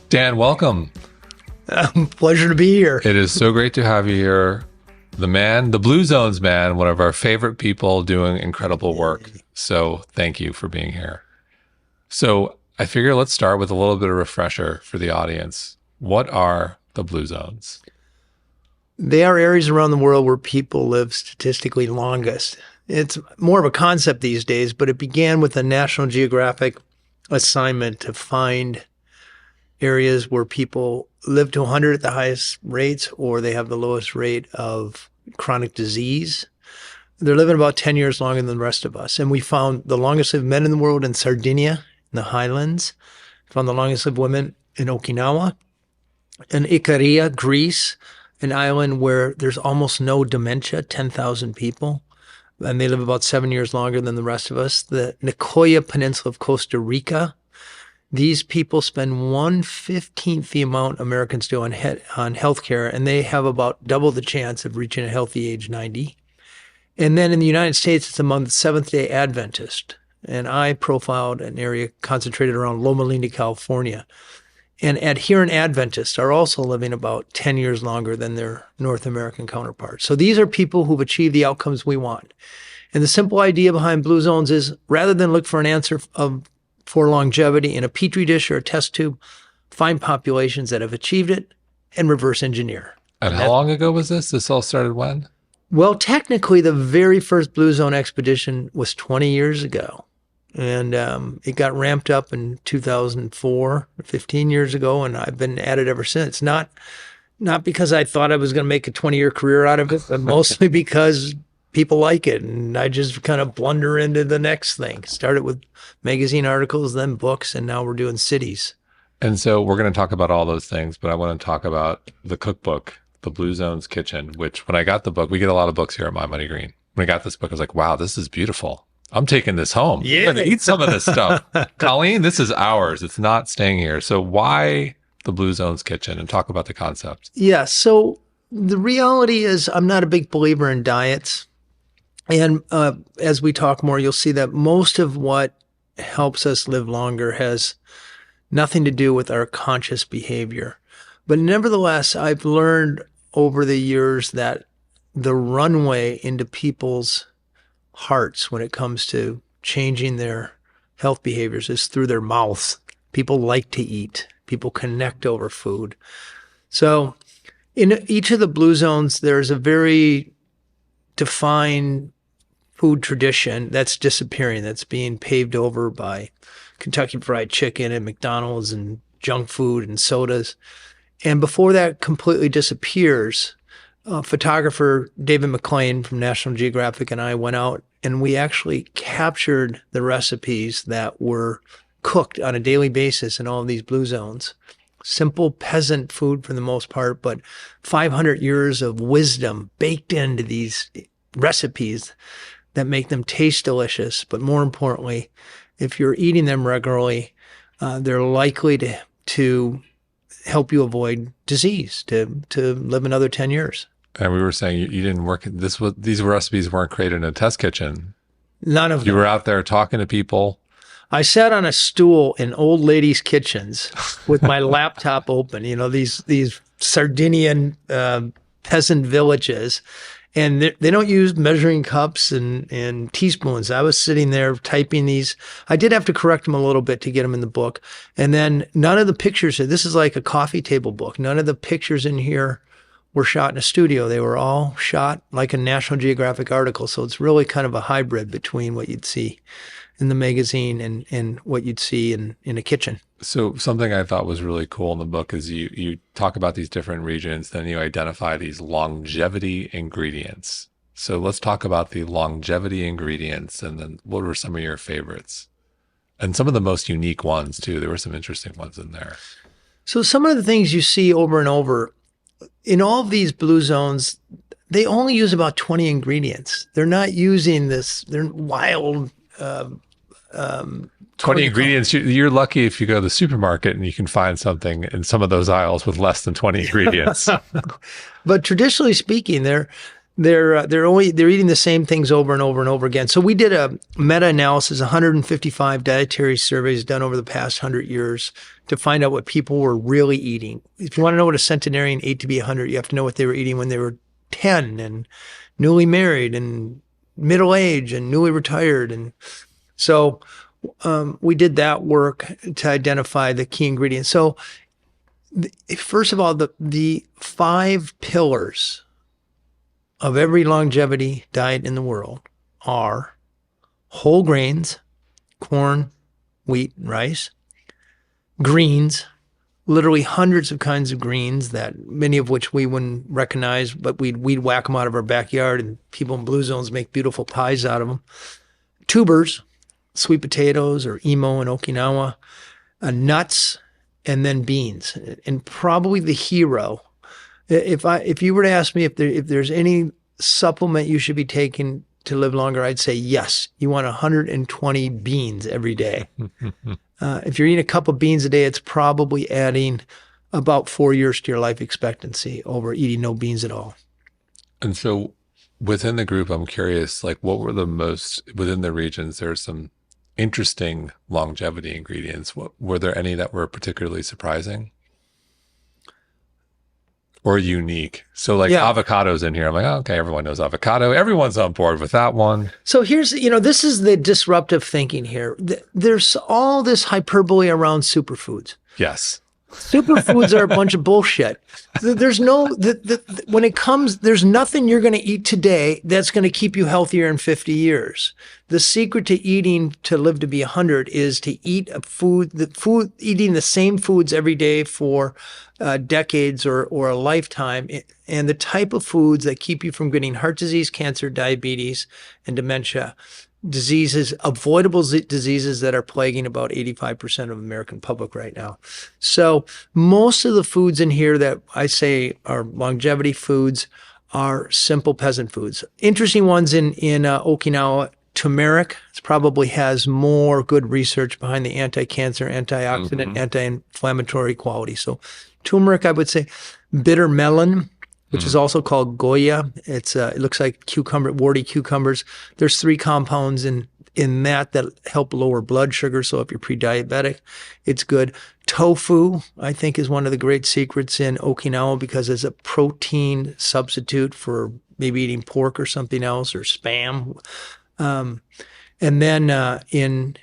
Dan, welcome. Pleasure to be here. It is so great to have you here. The man, the Blue Zones man, one of our favorite people doing incredible work. So thank you for being here. So I figure let's start with a little bit of refresher for the audience. What are the Blue Zones? They are areas around the world where people live statistically longest. It's more of a concept these days, but it began with a National Geographic assignment to find areas where people live to 100 at the highest rates, or they have the lowest rate of chronic disease. They're living about 10 years longer than the rest of us. And we found the longest lived men in the world in Sardinia, in the highlands. Found the longest lived women in Okinawa. In Ikaria, Greece, an island where there's almost no dementia, 10,000 people. And they live about 7 years longer than the rest of us. The Nicoya Peninsula of Costa Rica. These people spend 1/15 the amount Americans do on healthcare, and they have about double the chance of reaching a healthy age 90. And then in the United States, it's among the Seventh-day Adventist. And I profiled an area concentrated around Loma Linda, California. And adherent Adventists are also living about 10 years longer than their North American counterparts. So these are people who've achieved the outcomes we want. And the simple idea behind Blue Zones is, rather than look for an answer for longevity in a petri dish or a test tube, find populations that have achieved it and reverse engineer. And how long ago was this? This all started when? Well, technically, the very first Blue Zone expedition was 20 years ago. And it got ramped up in 2004, 15 years ago, and I've been at it ever since. Not because I thought I was going to make a 20-year career out of it, but mostly because people like it, and I just kind of blunder into the next thing. Started with magazine articles, then books, and now we're doing cities. And so we're going to talk about all those things, but I want to talk about the cookbook, The Blue Zones Kitchen, which when I got the book, we get a lot of books here at My Money Green. When I got this book, I was like, wow, this is beautiful. I'm taking this home. Yeah. I'm going to eat some of this stuff. Colleen, this is ours. It's not staying here. So why The Blue Zones Kitchen? And talk about the concept. Yeah, so the reality is I'm not a big believer in diets. And as we talk more, you'll see that most of what helps us live longer has nothing to do with our conscious behavior. But nevertheless, I've learned over the years that the runway into people's hearts when it comes to changing their health behaviors is through their mouths. People like to eat. People connect over food. So in each of the Blue Zones, there's a very defined food tradition that's disappearing, that's being paved over by Kentucky Fried Chicken and McDonald's and junk food and sodas. And before that completely disappears, photographer David McLean from National Geographic and I went out and we actually captured the recipes that were cooked on a daily basis in all of these Blue Zones. Simple peasant food for the most part, but 500 years of wisdom baked into these recipes that make them taste delicious. But more importantly, if you're eating them regularly, they're likely to help you avoid disease, to live another 10 years. And we were saying you didn't work. These recipes weren't created in a test kitchen. None of them. You were out there talking to people. I sat on a stool in old ladies' kitchens with my laptop open. You know, these Sardinian peasant villages, and they don't use measuring cups and teaspoons. I was sitting there typing these. I did have to correct them a little bit to get them in the book. And then none of the pictures. This is like a coffee table book. None of the pictures in here were shot in a studio. They were all shot like a National Geographic article. So it's really kind of a hybrid between what you'd see in the magazine and what you'd see in a kitchen. So something I thought was really cool in the book is you talk about these different regions, then you identify these longevity ingredients. So let's talk about the longevity ingredients, and then what were some of your favorites? And some of the most unique ones too. There were some interesting ones in there. So some of the things you see over and over in all of these Blue Zones, they only use about 20 ingredients. They're not using they're wild 20 ingredients. You're lucky if you go to the supermarket and you can find something in some of those aisles with less than 20 ingredients. But traditionally speaking, they're eating the same things over and over and over again. So we did a meta-analysis, 155 dietary surveys done over the past 100 years to find out what people were really eating. If you want to know what a centenarian ate to be 100, you have to know what they were eating when they were 10 and newly married and middle age and newly retired. And so we did that work to identify the key ingredients. So first of all, the 5 pillars of every longevity diet in the world are whole grains, corn, wheat, rice, greens, literally hundreds of kinds of greens that many of which we wouldn't recognize, but we'd whack them out of our backyard and people in blue zones make beautiful pies out of them. Tubers, sweet potatoes or emo in Okinawa, nuts, and then beans. And probably the hero, if you were to ask me if there's any supplement you should be taking to live longer, I'd say yes. You want 120 beans every day. If you're eating a cup of beans a day, it's probably adding about 4 years to your life expectancy over eating no beans at all. And so within the group, I'm curious, like what were the most, within the regions, there's some interesting longevity ingredients. Were there any that were particularly surprising or unique? So like avocados in here, I'm like, oh, okay, everyone knows avocado. Everyone's on board with that one. So here's, this is the disruptive thinking here. There's all this hyperbole around superfoods. Yes. Superfoods are a bunch of bullshit. There's when it comes, there's nothing you're going to eat today that's going to keep you healthier in 50 years. The secret to eating to live to be 100 is to eat eating the same foods every day for decades or a lifetime. And the type of foods that keep you from getting heart disease, cancer, diabetes, and dementia. Diseases, avoidable diseases that are plaguing about 85% of American public right now. So most of the foods in here that I say are longevity foods are simple peasant foods. Interesting ones in Okinawa, turmeric probably has more good research behind the anti-cancer, antioxidant, anti-inflammatory quality. So turmeric, I would say. Bitter melon, which is also called Goya. It looks like warty cucumbers. There's 3 compounds in that help lower blood sugar. So if you're pre-diabetic, it's good. Tofu, I think, is one of the great secrets in Okinawa because it's a protein substitute for maybe eating pork or something else or Spam. And then in